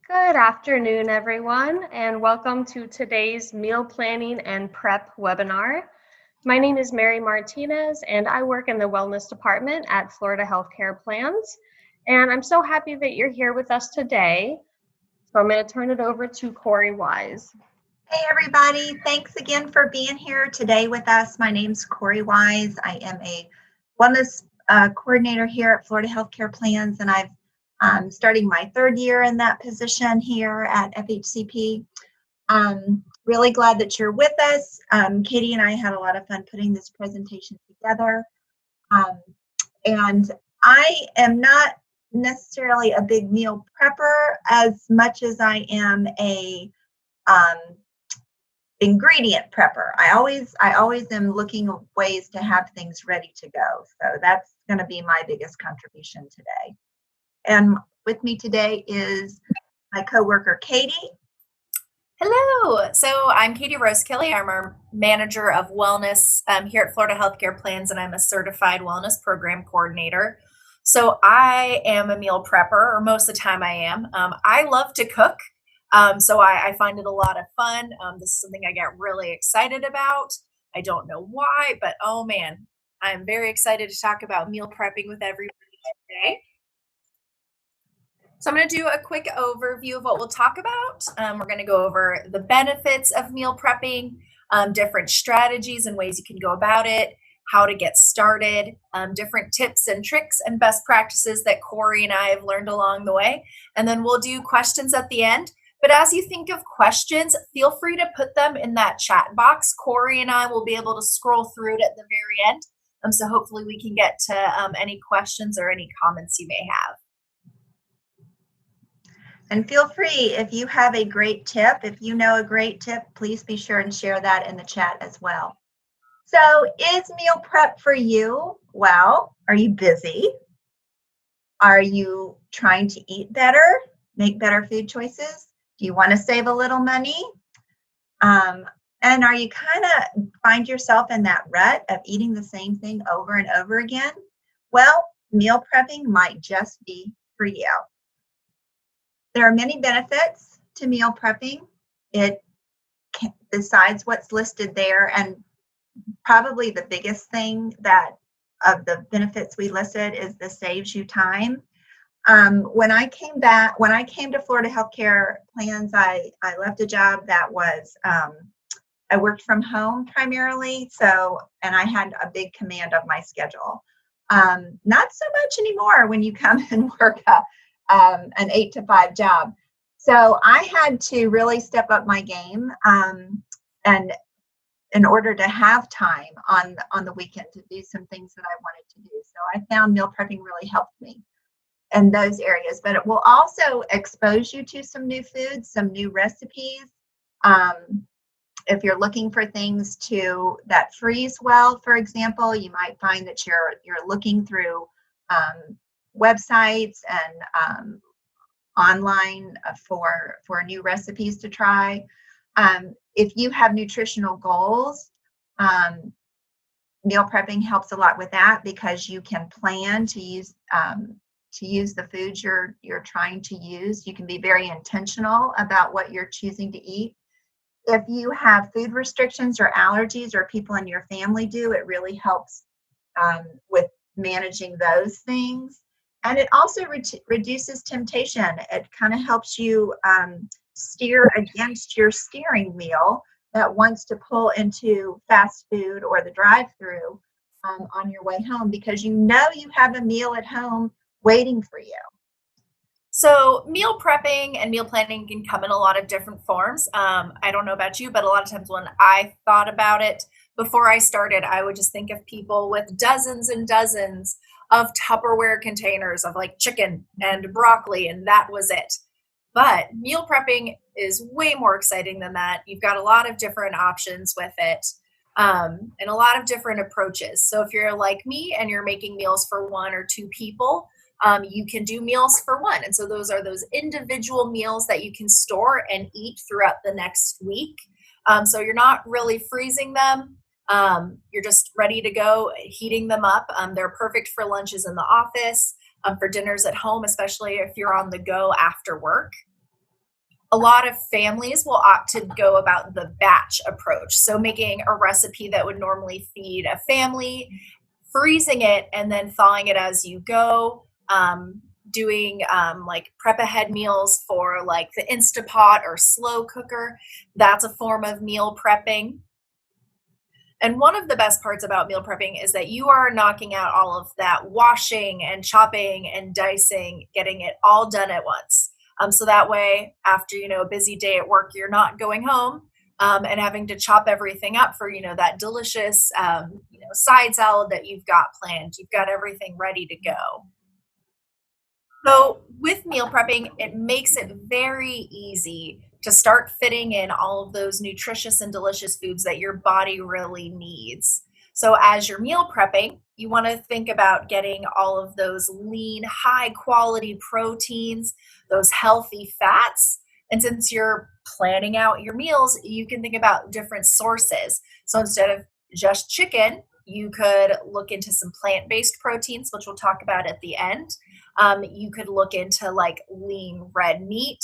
Good afternoon, everyone, and welcome to today's Meal Planning and Prep webinar. My name is Mary Martinez, and I work in the Wellness Department at Florida Healthcare Plans. And I'm so happy that you're here with us today. So I'm going to turn it over to Corey Wise. Hey everybody, thanks again for being here today with us. My name's Corey Wise. I am a wellness coordinator here at Florida Healthcare Plans, and I'm starting my third year in that position here at FHCP. Really glad that you're with us. Katie and I had a lot of fun putting this presentation together. And I am not necessarily a big meal prepper as much as I am a ingredient prepper. I always am looking at ways to have things ready to go. So that's going to be my biggest contribution today. And with me today is my coworker, Katie. Hello. So I'm Katie Rose Kelly. I'm our manager of wellness here at Florida Healthcare Plans, and I'm a certified wellness program coordinator. So I am a meal prepper, or most of the time I am. I love to cook. So I find it a lot of fun. This is something I get really excited about. I don't know why, but oh man, I'm very excited to talk about meal prepping with everybody today. So I'm going to do a quick overview of what we'll talk about. We're going to go over the benefits of meal prepping, different strategies and ways you can go about it, how to get started, different tips and tricks and best practices that Corey and I have learned along the way. And then we'll do questions at the end. But as you think of questions, feel free to put them in that chat box. Corey and I will be able to scroll through it at the very end. So hopefully we can get to any questions or any comments you may have. And feel free, if you have a great tip, if you know a great tip, please be sure and share that in the chat as well. So is meal prep for you? Well, are you busy? Are you trying to eat better, make better food choices? Do you want to save a little money? And are you kind of find yourself in that rut of eating the same thing over and over again? Well, meal prepping might just be for you. There are many benefits to meal prepping. Besides what's listed there, and probably the biggest thing that of the benefits we listed is this saves you time. When I came to Florida Healthcare Plans, I left a job that was, I worked from home primarily, and I had a big command of my schedule. Not so much anymore when you come and work an 8 to 5 job. So I had to really step up my game, and in order to have time on the weekend to do some things that I wanted to do. So I found meal prepping really helped me in those areas, but it will also expose you to some new foods, some new recipes. If you're looking for things that freeze well, for example, you might find that you're looking through websites and online for new recipes to try. If you have nutritional goals, meal prepping helps a lot with that because you can plan to use the foods you're trying to use. You can be very intentional about what you're choosing to eat. If you have food restrictions or allergies, or people in your family do, it really helps with managing those things. And it also reduces temptation. It kind of helps you steer against your steering wheel that wants to pull into fast food or the drive-through on your way home, because you know you have a meal at home waiting for you. So meal prepping and meal planning can come in a lot of different forms. I don't know about you, but a lot of times when I thought about it before I started, I would just think of people with dozens and dozens of Tupperware containers of like chicken and broccoli, and that was it. But meal prepping is way more exciting than that. You've got a lot of different options with it, and a lot of different approaches. So if you're like me and you're making meals for 1 or 2 people, you can do meals for one. And so those are those individual meals that you can store and eat throughout the next week. So you're not really freezing them. You're just ready to go, heating them up. They're perfect for lunches in the office, for dinners at home, especially if you're on the go after work. A lot of families will opt to go about the batch approach. So making a recipe that would normally feed a family, freezing it, and then thawing it as you go. Doing like prep ahead meals for like the Instapot or slow cooker. That's a form of meal prepping. And one of the best parts about meal prepping is that you are knocking out all of that washing and chopping and dicing, getting it all done at once. So that way, after a busy day at work, you're not going home and having to chop everything up for that delicious side salad that you've got planned. You've got everything ready to go. So with meal prepping, it makes it very easy to start fitting in all of those nutritious and delicious foods that your body really needs. So as you're meal prepping, you want to think about getting all of those lean, high quality proteins, those healthy fats. And since you're planning out your meals, you can think about different sources. So instead of just chicken, you could look into some plant-based proteins, which we'll talk about at the end. You could look into like lean red meat.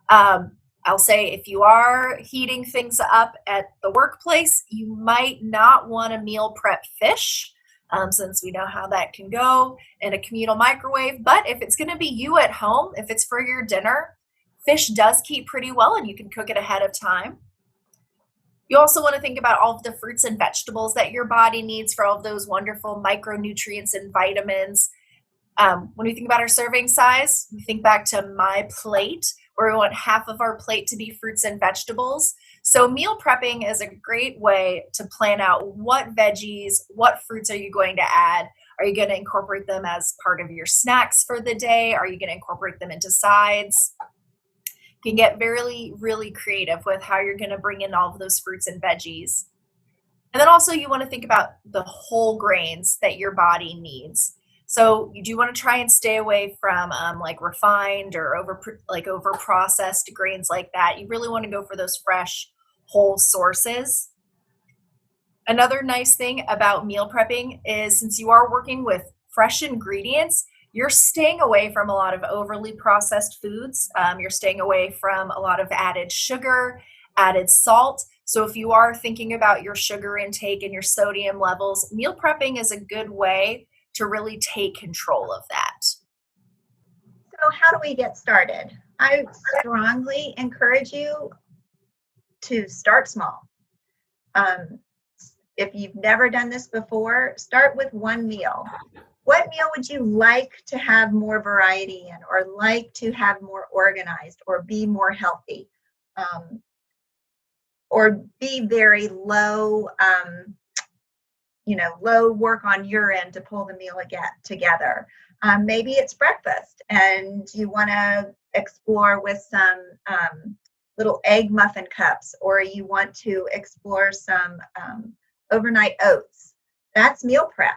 I'll say if you are heating things up at the workplace, you might not want to meal prep fish, since we know how that can go in a communal microwave. But if it's going to be you at home, if it's for your dinner, fish does keep pretty well and you can cook it ahead of time. You also want to think about all of the fruits and vegetables that your body needs for all of those wonderful micronutrients and vitamins. When we think about our serving size, we think back to My Plate, where we want half of our plate to be fruits and vegetables. So meal prepping is a great way to plan out what veggies, what fruits are you going to add? Are you going to incorporate them as part of your snacks for the day? Are you going to incorporate them into sides? You can get really, really creative with how you're going to bring in all of those fruits and veggies. And then also you want to think about the whole grains that your body needs. So you do want to try and stay away from like refined or over processed grains like that. You really want to go for those fresh, whole sources. Another nice thing about meal prepping is since you are working with fresh ingredients, you're staying away from a lot of overly processed foods. You're staying away from a lot of added sugar, added salt. So if you are thinking about your sugar intake and your sodium levels, meal prepping is a good way to really take control of that. So how do we get started? I strongly encourage you to start small. If you've never done this before, start with one meal. What meal would you like to have more variety in, or like to have more organized, or be more healthy, or be very low, low work on your end to pull the meal together. Maybe it's breakfast and you want to explore with some little egg muffin cups, or you want to explore some overnight oats. That's meal prep.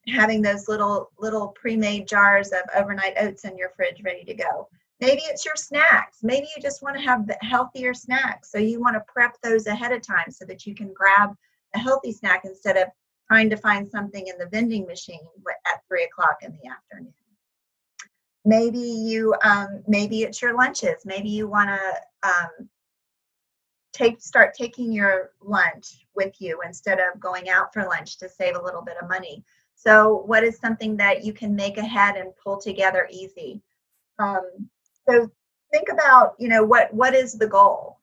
Having those little pre-made jars of overnight oats in your fridge ready to go. Maybe it's your snacks. Maybe you just want to have the healthier snacks. So you want to prep those ahead of time so that you can grab a healthy snack instead of trying to find something in the vending machine at 3:00 in the afternoon. Maybe it's your lunches. Maybe you want to start taking your lunch with you instead of going out for lunch to save a little bit of money. So what is something that you can make ahead and pull together easy? So think about, what is the goal?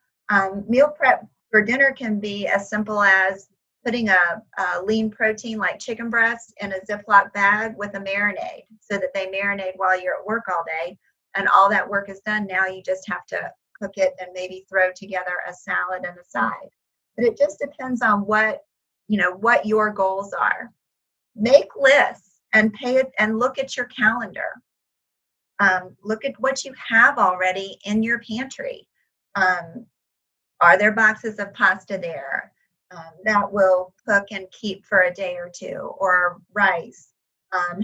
Meal prep for dinner can be as simple as putting a lean protein like chicken breast in a Ziploc bag with a marinade so that they marinate while you're at work all day, and all that work is done. Now you just have to cook it and maybe throw together a salad and a side. But it just depends on what your goals are. Make lists and look at your calendar. Look at what you have already in your pantry. Are there boxes of pasta there that will cook and keep for a day or two, or rice?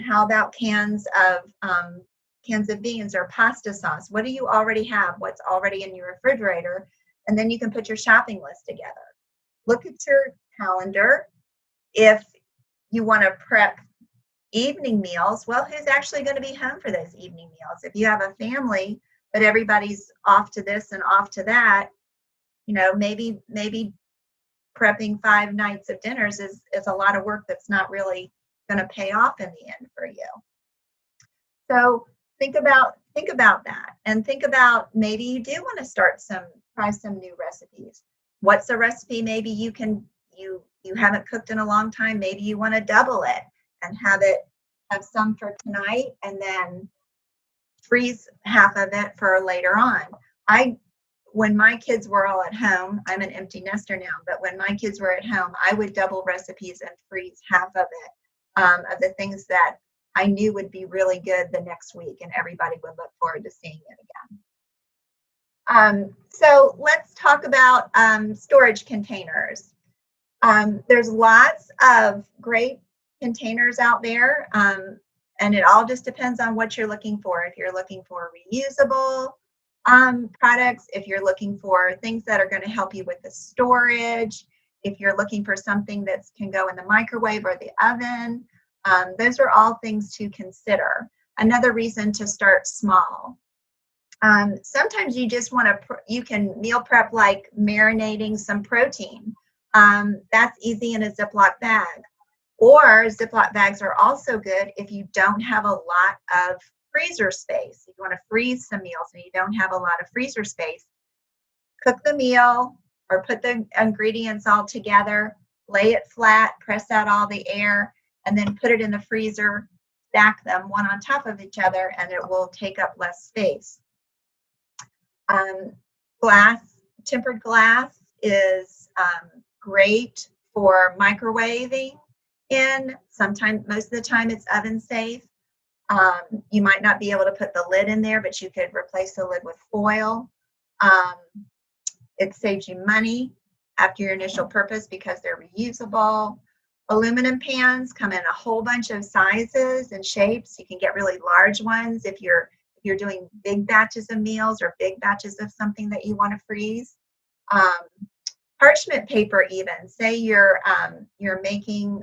How about cans of beans or pasta sauce? What do you already have? What's already in your refrigerator? And then you can put your shopping list together. Look at your calendar. If you want to prep evening meals, well, who's actually going to be home for those evening meals? If you have a family but everybody's off to this and off to that, maybe prepping 5 nights of dinners is a lot of work that's not really going to pay off in the end for you. So think about that, and think about, maybe you do want to try some new recipes. What's a recipe maybe you haven't cooked in a long time? Maybe you want to double it and have some for tonight and then freeze half of it for later on. When my kids were all at home, I'm an empty nester now, but when my kids were at home, I would double recipes and freeze half of it, of the things that I knew would be really good the next week, and everybody would look forward to seeing it again. So let's talk about storage containers. There's lots of great containers out there, and it all just depends on what you're looking for. If you're looking for reusable products, if you're looking for things that are going to help you with the storage, if you're looking for something that can go in the microwave or the oven, those are all things to consider. Another reason to start small. Sometimes you just you can meal prep like marinating some protein. That's easy in a Ziploc bag. Or Ziploc bags are also good if you don't have a lot of freezer space. If you want to freeze some meals and you don't have a lot of freezer space, cook the meal or put the ingredients all together, lay it flat, press out all the air, and then put it in the freezer, stack them one on top of each other, and it will take up less space. Tempered glass is great for microwaving in. Most of the time it's oven safe. You might not be able to put the lid in there, but you could replace the lid with foil. It saves you money after your initial purpose because they're reusable. Aluminum pans come in a whole bunch of sizes and shapes. You can get really large ones if you're doing big batches of meals or big batches of something that you want to freeze. Parchment paper, even. Say you're making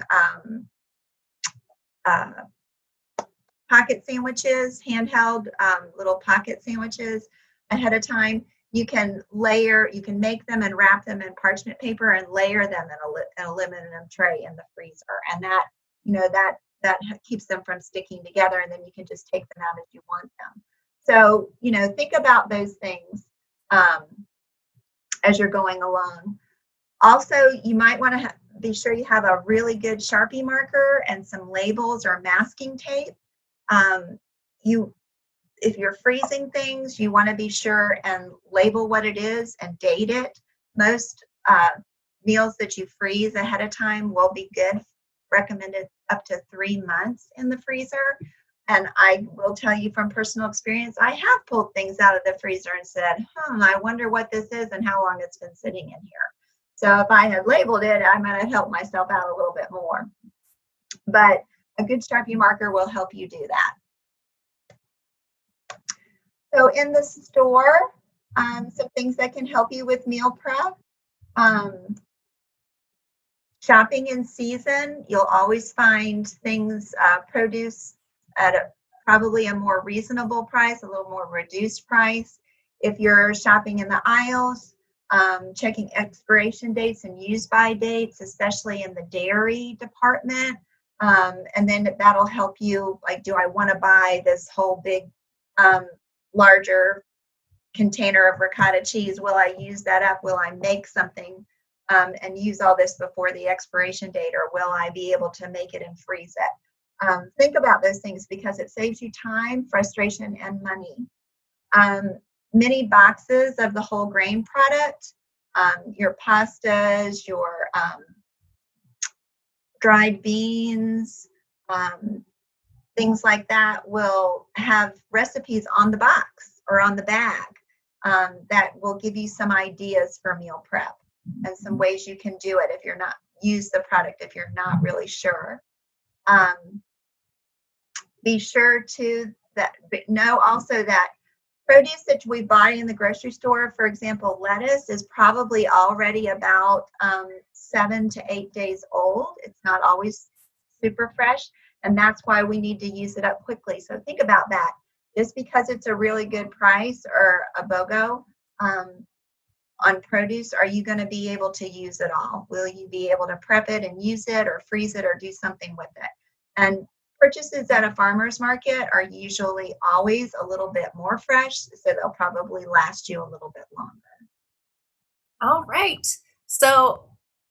pocket sandwiches, handheld little pocket sandwiches ahead of time. You can make them and wrap them in parchment paper and layer them in an aluminum tray in the freezer, and that keeps them from sticking together, and then you can just take them out as you want them. So think about those things as you're going along. Also, you might want to be sure you have a really good Sharpie marker and some labels or masking tape. If you're freezing things, you want to be sure and label what it is and date it. Most meals that you freeze ahead of time will be good, recommended up to 3 months in the freezer. And I will tell you from personal experience, I have pulled things out of the freezer and said, I wonder what this is and how long it's been sitting in here. So if I had labeled it, I might have helped myself out a little bit more. But a good Sharpie marker will help you do that. So in the store, some things that can help you with meal prep. Shopping in season, you'll always find things, produce at probably a more reasonable price, a little more reduced price. If you're shopping in the aisles, checking expiration dates and use-by dates, especially in the dairy department. And then that'll help you, like, do I want to buy this whole big, larger container of ricotta cheese? Will I use that up? Will I make something and use all this before the expiration date, or will I be able to make it and freeze it? Think about those things because it saves you time, frustration, and money. Many boxes of the whole grain product, your pastas, your dried beans, things like that will have recipes on the box or on the bag that will give you some ideas for meal prep and some ways you can do it if you're not use the product if you're not really sure. Be sure to know also that produce that we buy in the grocery store, for example, lettuce, is probably already about 7 to 8 days old. It's not always super fresh, and that's why we need to use it up quickly. So think about that. just because it's a really good price or a BOGO on produce, are you going to be able to use it all? Will you be able to prep it and use it or freeze it or do something with it? And purchases at a farmer's market are usually always a little bit more fresh, so they'll probably last you a little bit longer. All right. So,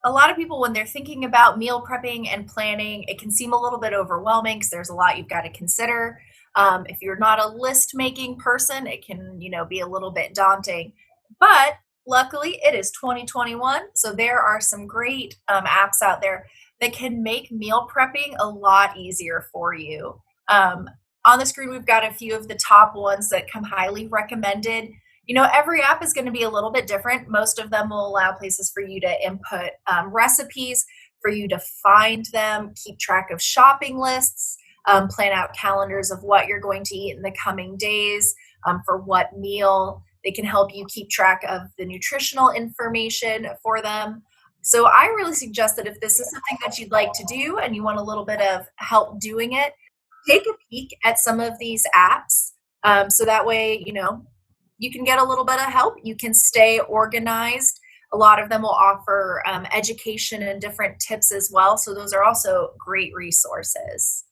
a lot of people, when they're thinking about meal prepping and planning, it can seem a little bit overwhelming because there's a lot you've got to consider. If you're not a list making person, it can, be a little bit daunting. But luckily, it is 2021. So, there are some great apps out there that can make meal prepping a lot easier for you. On the screen, we've got a few of the top ones that come highly recommended. Every app is going to be a little bit different. Most of them will allow places for you to input recipes, for you to find them, keep track of shopping lists, plan out calendars of what you're going to eat in the coming days, for what meal. They can help you keep track of the nutritional information for them. So I really suggest that if this is something that you'd like to do and you want a little bit of help doing it, take a peek at some of these apps. So that way, you can get a little bit of help. You can stay organized. A lot of them will offer education and different tips as well. So those are also great resources.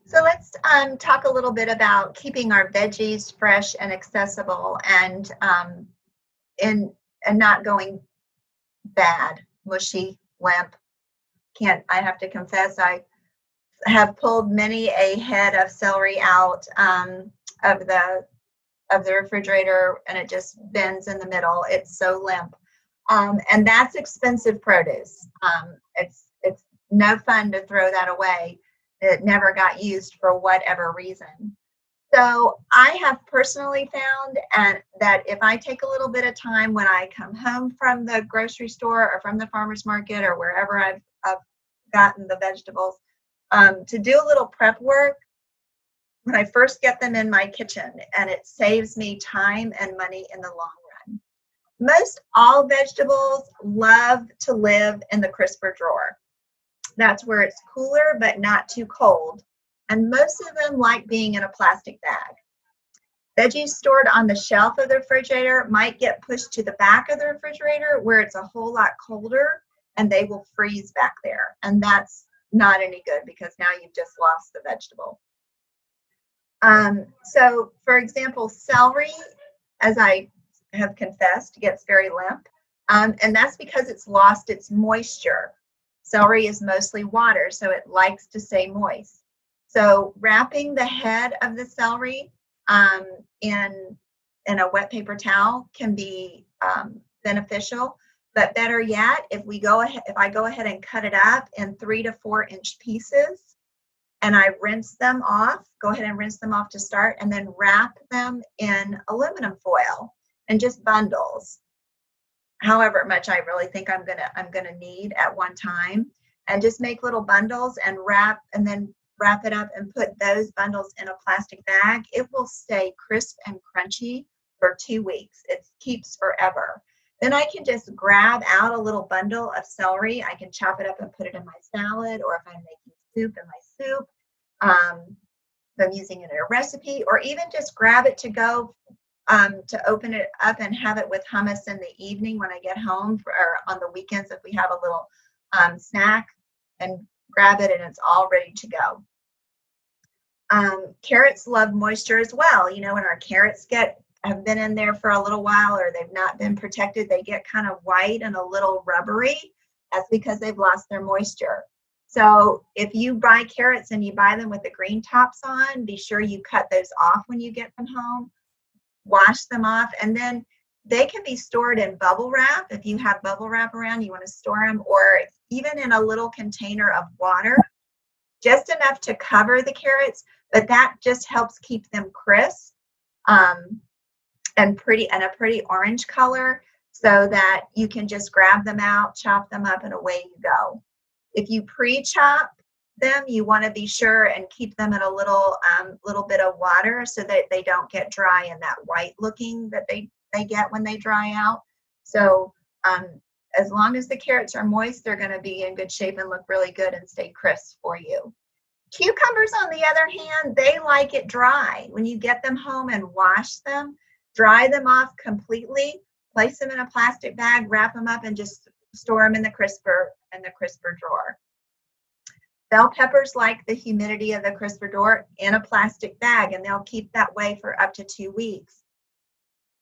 So let's talk a little bit about keeping our veggies fresh and accessible and not going bad, mushy, limp. I have to confess, I have pulled many a head of celery out of the refrigerator, and it just bends in the middle. It's so limp, and that's expensive produce. It's no fun to throw that away. It never got used for whatever reason. So I have personally found that if I take a little bit of time when I come home from the grocery store or from the farmer's market or wherever I've gotten the vegetables, to do a little prep work when I first get them in my kitchen, and it saves me time and money in the long run. Most all vegetables love to live in the crisper drawer. That's where it's cooler but not too cold. And most of them like being in a plastic bag. Veggies stored on the shelf of the refrigerator might get pushed to the back of the refrigerator where it's a whole lot colder, and they will freeze back there. And that's not any good because now you've just lost the vegetable. So, for example, celery, as I have confessed, gets very limp. And that's because it's lost its moisture. Celery is mostly water, so it likes to stay moist. So wrapping the head of the celery in a wet paper towel can be beneficial. But better yet, if I go ahead and cut it up in 3 to 4 inch pieces, and I go ahead and rinse them off to start, and then wrap them in aluminum foil and just bundles, however much I really think I'm gonna need at one time, and just make little bundles and then wrap it up and put those bundles in a plastic bag. It will stay crisp and crunchy for 2 weeks. It keeps forever. Then I can just grab out a little bundle of celery. I can chop it up and put it in my salad, or if I'm making soup in my soup, if I'm using it in a recipe, or even just grab it to go to open it up and have it with hummus in the evening when I get home, or on the weekends if we have a little snack, and grab it and it's all ready to go. Carrots love moisture as well. When our carrots have been in there for a little while, or they've not been protected, they get kind of white and a little rubbery. That's because they've lost their moisture. So if you buy carrots and you buy them with the green tops on, be sure you cut those off when you get them home. Wash them off, and then they can be stored in bubble wrap. If you have bubble wrap around, you want to store them, or even in a little container of water, just enough to cover the carrots, but that just helps keep them crisp and a pretty orange color, so that you can just grab them out, chop them up, and away you go. If you pre-chop them, you want to be sure and keep them in a little bit of water so that they don't get dry and that white looking that they get when they dry out. So as long as the carrots are moist, they're going to be in good shape and look really good and stay crisp for you. Cucumbers, on the other hand, they like it dry. When you get them home and wash them, dry them off completely, place them in a plastic bag, wrap them up, and just store them in the crisper drawer. Bell peppers like the humidity of the crisper drawer in a plastic bag, and they'll keep that way for up to 2 weeks.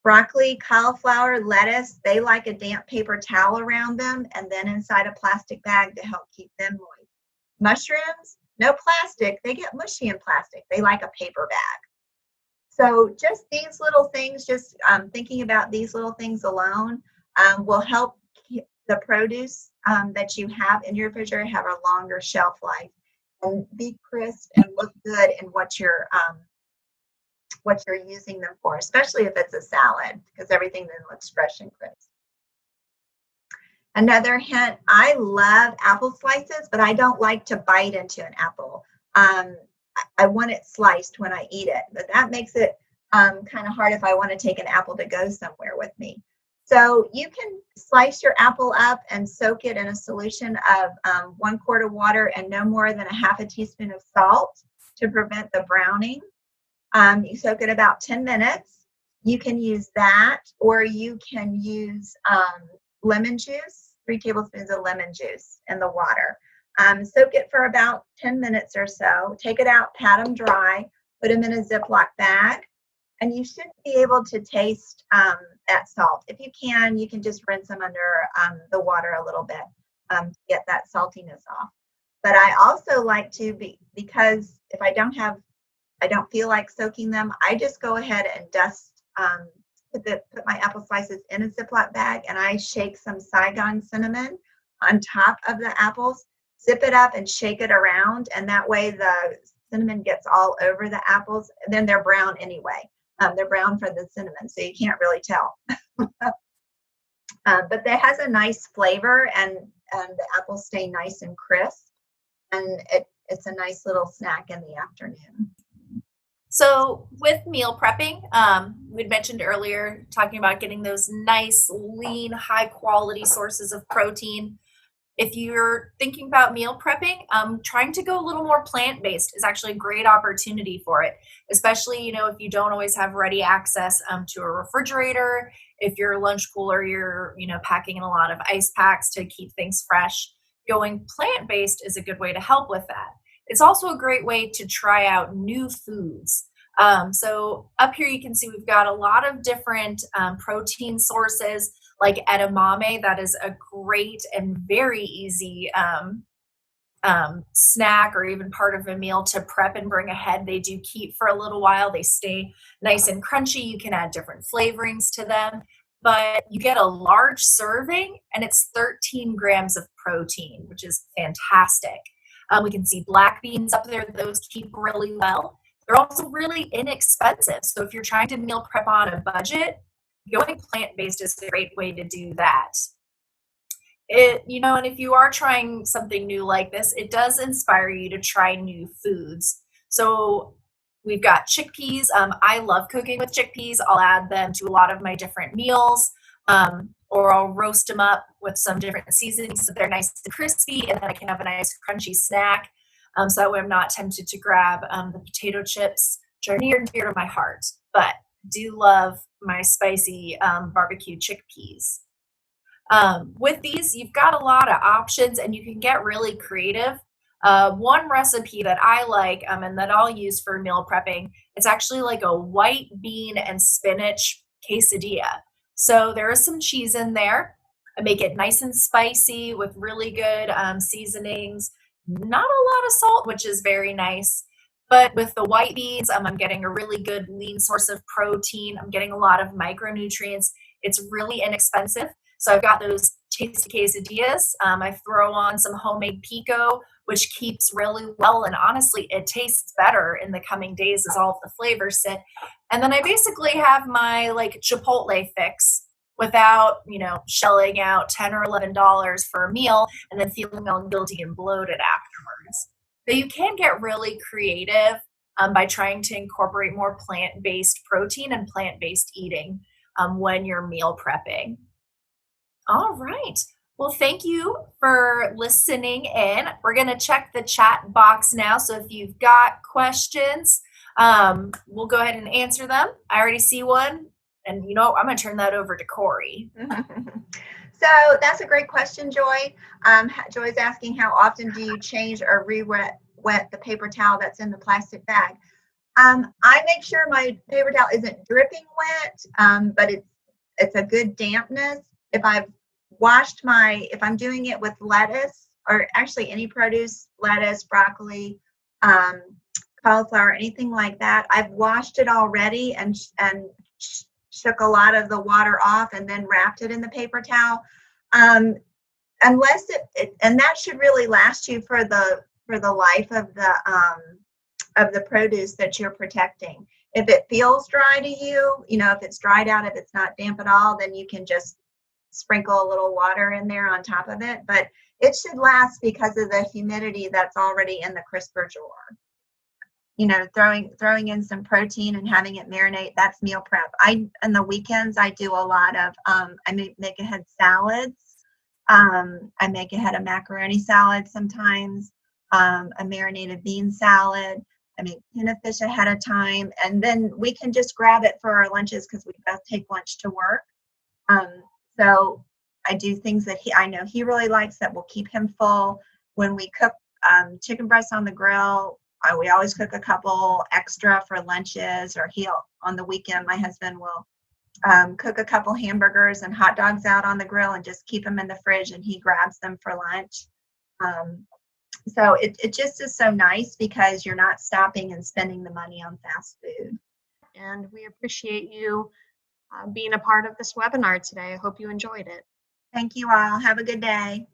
Broccoli, cauliflower, lettuce, they like a damp paper towel around them and then inside a plastic bag to help keep them moist. Mushrooms, no plastic. They get mushy in plastic. They like a paper bag. So just these little things, just thinking about these little things alone will help the produce that you have in your refrigerator have a longer shelf life and be crisp and look good in what you're using them for, especially if it's a salad, because everything then looks fresh and crisp. Another hint, I love apple slices, but I don't like to bite into an apple. I want it sliced when I eat it, but that makes it kind of hard if I want to take an apple to go somewhere with me. So you can slice your apple up and soak it in a solution of 1 quart of water and no more than a half a teaspoon of salt to prevent the browning. You soak it about 10 minutes. You can use that, or you can use lemon juice, 3 tablespoons of lemon juice in the water. Soak it for about 10 minutes or so. Take it out, pat them dry, put them in a Ziploc bag, and you should be able to taste that salt. If you can just rinse them under the water a little bit to get that saltiness off. But I also like to, because if I don't feel like soaking them, I just go ahead and put my apple slices in a Ziploc bag, and I shake some Saigon cinnamon on top of the apples, zip it up and shake it around, and that way the cinnamon gets all over the apples, and then they're brown anyway. They're brown for the cinnamon, so you can't really tell. But that has a nice flavor, and the apples stay nice and crisp, and it's a nice little snack in the afternoon. So with meal prepping, we'd mentioned earlier talking about getting those nice, lean, high quality sources of protein. If you're thinking about meal prepping, trying to go a little more plant-based is actually a great opportunity for it, especially, if you don't always have ready access to a refrigerator, if your lunch cooler, you're, packing in a lot of ice packs to keep things fresh. Going plant-based is a good way to help with that. It's also a great way to try out new foods. So up here you can see we've got a lot of different protein sources like edamame. That is a great and very easy snack or even part of a meal to prep and bring ahead. They do keep for a little while. They stay nice and crunchy. You can add different flavorings to them, but you get a large serving and it's 13 grams of protein, which is fantastic. We can see black beans up there. Those keep really well. They're also really inexpensive. So if you're trying to meal prep on a budget, going plant-based is a great way to do that. And if you are trying something new like this, it does inspire you to try new foods. So we've got chickpeas. I love cooking with chickpeas. I'll add them to a lot of my different meals, or I'll roast them up with some different seasonings so they're nice and crispy, and then I can have a nice crunchy snack. So that way I'm not tempted to grab the potato chips, which are near and dear to my heart, but do love my spicy barbecue chickpeas. With these, you've got a lot of options and you can get really creative. One recipe that I like and that I'll use for meal prepping, it's actually like a white bean and spinach quesadilla. So there is some cheese in there. I make it nice and spicy with really good seasonings. Not a lot of salt, which is very nice. But with the white beans, I'm getting a really good lean source of protein. I'm getting a lot of micronutrients. It's really inexpensive. So I've got those tasty quesadillas. I throw on some homemade pico, which keeps really well. And honestly, it tastes better in the coming days as all of the flavors sit. And then I basically have my Chipotle fix without, shelling out $10 or $11 for a meal and then feeling all guilty and bloated afterwards. But you can get really creative by trying to incorporate more plant-based protein and plant-based eating when you're meal prepping. All right. Well, thank you for listening in. We're going to check the chat box now. So if you've got questions, we'll go ahead and answer them. I already see one. And you know, I'm going to turn that over to Corey. So that's a great question, Joy. Joy's asking, how often do you change or re-wet the paper towel that's in the plastic bag? I make sure my paper towel isn't dripping wet, but it's a good dampness. If I'm doing it with lettuce, or actually any produce, lettuce, broccoli, cauliflower, anything like that, I've washed it already and shook a lot of the water off and then wrapped it in the paper towel. Unless and that should really last you for the life of the produce that you're protecting. If it feels dry to you, if it's dried out, if it's not damp at all, then you can just sprinkle a little water in there on top of it. But it should last because of the humidity that's already in the crisper drawer. Throwing in some protein and having it marinate, that's meal prep. On the weekends, I do a lot of, I make ahead salads. I make ahead a macaroni salad sometimes, a marinated bean salad. I make tuna fish ahead of time, and then we can just grab it for our lunches because we both take lunch to work. So I do things that I know he really likes that will keep him full. When we cook chicken breasts on the grill, we always cook a couple extra for lunches, or on the weekend, my husband will cook a couple hamburgers and hot dogs out on the grill and just keep them in the fridge, and he grabs them for lunch. So it just is so nice because you're not stopping and spending the money on fast food. And we appreciate you being a part of this webinar today. I hope you enjoyed it. Thank you all. Have a good day.